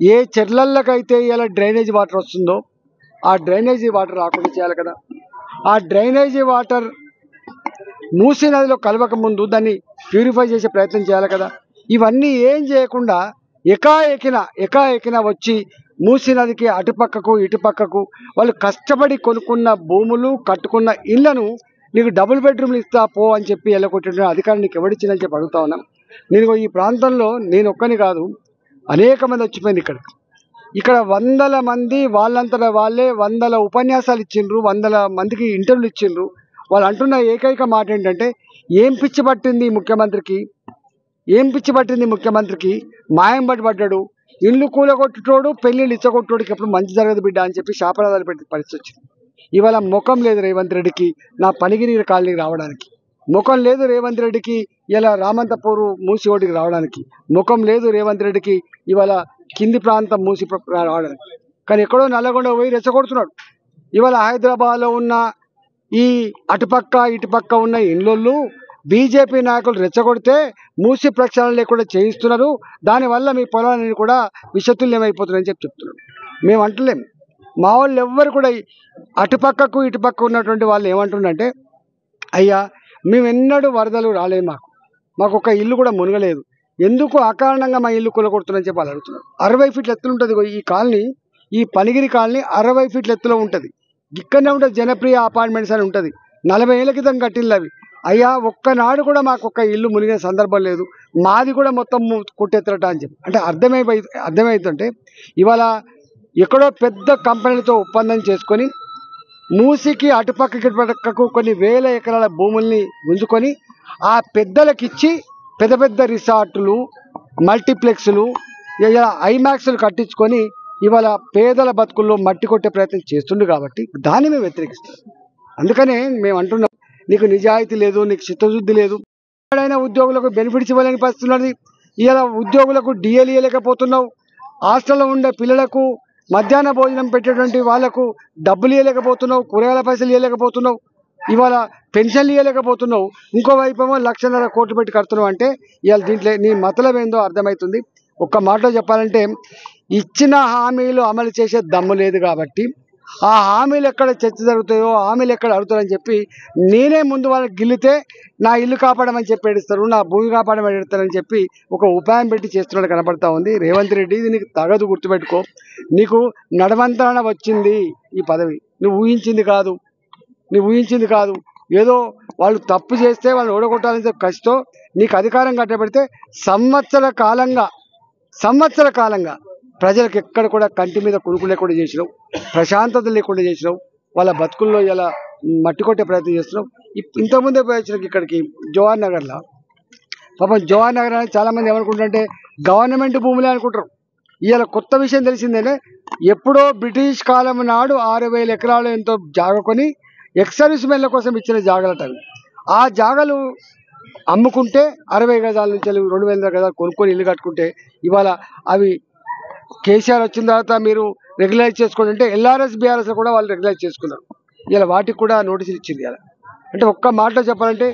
ఏ చెర్లల్లకైతే ఇలా drainage water వస్తుందో ఆ డ్రైనేజీ వాటర్ రాకుండా చేయాలి కదా. ఆ డ్రైనేజీ వాటర్ మూసీ నదిలో కలవక ముందు దాన్ని ప్యూరిఫై చేసే ప్రయత్నం చేయాలి కదా. ఇవన్నీ ఏం చేయకుండా ఎకాఎకిన వచ్చి మూసీ నదికి అటుపక్కకు ఇటుపక్కకు వాళ్ళు కష్టపడి కొనుక్కున్న భూములు కట్టుకున్న ఇళ్లను నీకు డబుల్ బెడ్రూమ్లు ఇస్తా పో అని చెప్పి ఎల్లకొట్టిన అధికారం నీకు ఎవడిచ్చిందని చెప్పి అడుగుతా ఉన్నాం. నేను ఈ ప్రాంతంలో నేను ఒక్కని కాదు, అనేక మంది వచ్చిపోయింది ఇక్కడ వందల మంది వాళ్ళంతటా వాళ్ళే వందల ఉపన్యాసాలు ఇచ్చిండ్రు, వందల మందికి ఇంటర్వ్యూలు ఇచ్చిండ్రు. వాళ్ళు అంటున్న ఏకైక మాట ఏంటంటే ఏం పిచ్చి పట్టింది ముఖ్యమంత్రికి, మాయం పడ్డాడు, ఇల్లు కూలగొట్టుటోడు పెళ్ళిళ్ళు ఇచ్చగొట్టుడికి ఎప్పుడు మంచి జరగదు బిడ్డ అని చెప్పి శాపనాదాలు పెట్టే పరిస్థితి వచ్చింది. ఇవాళ ముఖం లేదు రేవంత్ రెడ్డికి నా పనిగిరి కాలనీకి రావడానికి, ముఖం లేదు రేవంత్ రెడ్డికి ఇలా రామంతపూర్ మూసి ఓటికి రావడానికి, ముఖం లేదు రేవంత్ రెడ్డికి ఇవాళ కింది ప్రాంతం మూసి రావడానికి. కానీ ఎక్కడో నల్లగొండ పోయి రెచ్చగొడుతున్నాడు. ఇవాళ హైదరాబాద్లో ఉన్న ఈ అటుపక్క ఇటుపక్క ఉన్న ఇళ్ళోళ్ళు బీజేపీ నాయకులు రెచ్చగొడితే మూసి ప్రక్షాళన లేకుండా చేయిస్తున్నారు, దానివల్ల మీ పొలాలన్నీ కూడా విషతుల్యమైపోతున్నాయని చెప్తున్నారు. మేము అంటలేం, మా వాళ్ళు ఎవ్వరు కూడా అటుపక్కకు ఇటుపక్క ఉన్నటువంటి వాళ్ళు ఏమంటున్నారంటే అయ్యా మేము ఎన్నడూ వరదలు రాలేదు, మాకు ఒక ఇల్లు కూడా మునగలేదు, ఎందుకు అకారణంగా మా ఇల్లు కూలగొడుతుందని చెప్పి వాళ్ళు అడుగుతున్నారు. 60 ఫీట్ల ఎత్తులు ఉంటుంది ఈ కాలనీ, ఈ పనిగిరి కాలనీ 60 ఫీట్ల ఎత్తులో ఉంటుంది. ఇక్కడనే ఉంటుంది జనప్రియ అపార్ట్మెంట్స్ అని ఉంటుంది, 40 ఏళ్ళ క్రితం కట్టిల్లు అవి. అయ్యా ఒక్కనాడు కూడా మాకు ఒక ఇల్లు మునిగిన సందర్భం లేదు, మాది కూడా మొత్తం కొట్టెత్తరట అని చెప్పి. అంటే అర్థమవుతుంటే ఇవాళ ఎక్కడో పెద్ద కంపెనీలతో ఒప్పందం చేసుకొని మూసికి అటుపక్కకి ఇటుపక్కకు కొన్ని వేల ఎకరాల భూముల్ని గుంజుకొని ఆ పెద్దలకిచ్చి పెద్ద పెద్ద రిసార్టులు, మల్టీప్లెక్స్లు, ఐమాక్స్లు కట్టించుకొని ఇవాళ పేదల బతుకుల్లో మట్టి కొట్టే ప్రయత్నం చేస్తుండు కాబట్టి దాన్ని మేము వ్యతిరేకిస్తాం. అందుకనే మేము అంటున్నాం, నీకు నిజాయితీ లేదు, నీకు చిత్తశుద్ధి లేదు, ఎక్కడైనా ఉద్యోగులకు బెనిఫిట్స్ ఇవ్వాలని పరిస్థితున్నది. ఇలా ఉద్యోగులకు డిఎల్ ఇవ్వలేకపోతున్నావు, హాస్టల్లో ఉండే పిల్లలకు మధ్యాహ్న భోజనం పెట్టేటువంటి వాళ్లకు డబ్బులు ఇవ్వలేకపోతున్నావు, కూరగాయల పైసలు ఇవ్వలేకపోతున్నావు, ఇవాళ పెన్షన్లు ఇవ్వలేకపోతున్నావు, ఇంకోవైపు ఏమో 1,00,000 కోట్లు పెట్టి కడుతున్నావు. అంటే ఇవాళ దీంట్లో నీ మతలం ఏందో అర్థమవుతుంది. ఒక్క మాటలో చెప్పాలంటే ఇచ్చిన హామీలు అమలు చేసే దమ్ము లేదు కాబట్టి ఆ హామీలు ఎక్కడ చర్చ జరుగుతాయో, హామీలు ఎక్కడ అడుగుతారని చెప్పి నేనే ముందు వాళ్ళకి గిల్లితే నా ఇల్లు కాపాడమని చెప్పి ఏడుస్తారు, నా భూమి కాపాడమని ఏడుస్తారని చెప్పి ఒక ఉపాయం పెట్టి చేస్తున్నట్టు కనపడతా ఉంది. రేవంత్ రెడ్డి ఇది నీకు తగదు, గుర్తుపెట్టుకో. నీకు నడవంతరణ వచ్చింది ఈ పదవి, నువ్వు ఊహించింది కాదు. ఏదో వాళ్ళు తప్పు చేస్తే వాళ్ళు ఓడగొట్టాలని చెప్పి కసితో నీకు అధికారం కట్టబెడితే సంవత్సర కాలంగా ప్రజలకు ఎక్కడ కూడా కంటి మీద కునుకు లేకుండా చేసినావు, ప్రశాంతత లేకుండా చేసినావు, వాళ్ళ బతుకుల్లో ఇలా మట్టి కొట్టే ప్రయత్నం చేస్తున్నావు. ఇంతకుముందే వచ్చిన ఇక్కడికి జవహర్ నగర్లో, పాపం జవహర్ నగర్ అనేది చాలామంది ఏమనుకుంటారంటే గవర్నమెంట్ భూములే అనుకుంటారు. ఇవాళ కొత్త విషయం తెలిసిందేనే, ఎప్పుడో బ్రిటిష్ కాలం నాడు 6,000 ఎకరాలు ఎంతో జాగ కొని ఎక్సర్వీస్ మెన్ల కోసం ఇచ్చిన జాగలట. ఆ జాగలు అమ్ముకుంటే 60 గజాల నుంచి 2,000 గజాలు కొనుక్కొని ఇల్లు కట్టుకుంటే ఇవాళ అవి కేసీఆర్ వచ్చిన తర్వాత మీరు రెగ్యులైజ్ చేసుకోండి అంటే ఎల్ఆర్ఎస్ బీఆర్ఎస్లో కూడా వాళ్ళు రెగ్యులైజ్ చేసుకున్నారు. ఇలా వాటికి కూడా నోటీసులు ఇచ్చింది. ఇలా అంటే ఒక్క మాటలో చెప్పాలంటే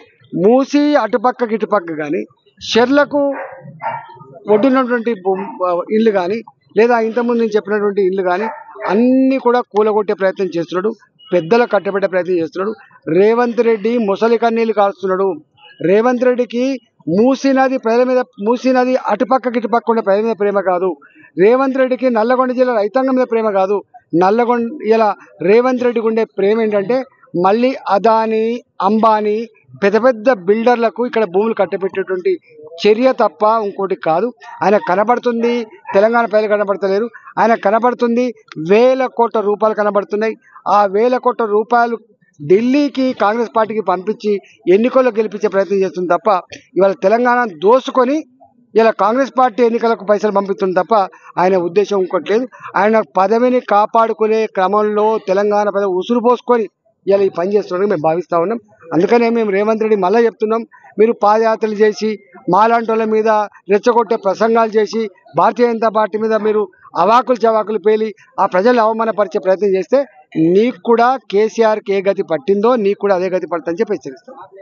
మూసి అటుపక్కకి ఇటుపక్క కానీ షెర్లకు ఒడ్డున్నటువంటి ఇల్లు కానీ లేదా ఇంతకుముందు నేను చెప్పినటువంటి ఇల్లు కానీ అన్నీ కూడా కూలగొట్టే ప్రయత్నం చేస్తున్నాడు, పెద్దల కట్టబెట్టే ప్రయత్నం చేస్తున్నాడు. రేవంత్ రెడ్డి ముసలి కన్నీళ్ళు కారుస్తున్నాడు. రేవంత్ రెడ్డికి మూసీ నది అటుపక్కకి ఇటుపక్క ఉండే ప్రజల మీద ప్రేమ కాదు. రేవంత్ రెడ్డికి నల్లగొండ జిల్లా రైతాంగం మీద ప్రేమ కాదు. ఇలా రేవంత్ రెడ్డికి ఉండే ప్రేమ ఏంటంటే మళ్ళీ అదానీ, అంబానీ పెద్ద పెద్ద బిల్డర్లకు ఇక్కడ భూములు కట్టబెట్టేటువంటి చర్య తప్ప ఇంకోటి కాదు. ఆయన కనబడుతుంది, తెలంగాణ ప్రజలు కనబడతలేరు. ఆయన కనబడుతుంది, వేల కోట్ల రూపాయలు కనబడుతున్నాయి. ఆ వేల కోట్ల రూపాయలు ఢిల్లీకి కాంగ్రెస్ పార్టీకి పంపించి ఎన్నికల్లో గెలిపించే ప్రయత్నం చేస్తుంది తప్ప ఇవాళ తెలంగాణ దోసుకొని ఇలా కాంగ్రెస్ పార్టీ ఎన్నికలకు పైసలు పంపిస్తుంది తప్ప ఆయన ఉద్దేశం ఇంకోట్లేదు. ఆయన పదవిని కాపాడుకునే క్రమంలో తెలంగాణ ప్రజలు ఉసురు పోసుకొని ఇలా ఈ పని చేస్తున్నారని మేము భావిస్తూ ఉన్నాం. అందుకనే మేము రేవంత్ రెడ్డి మళ్ళీ చెప్తున్నాం, మీరు పాదయాత్రలు చేసి మాలాంటి వాళ్ళ మీద రెచ్చగొట్టే ప్రసంగాలు చేసి భారతీయ జనతా పార్టీ మీద మీరు అవాకులు చవాకులు పేలి ఆ ప్రజలను అవమానపరిచే ప్రయత్నం చేస్తే నీకు కూడా కేసీఆర్కి ఏ గతి పట్టిందో నీకు కూడా అదే గతి పడుతుందని చెప్పి హెచ్చరిస్తాం.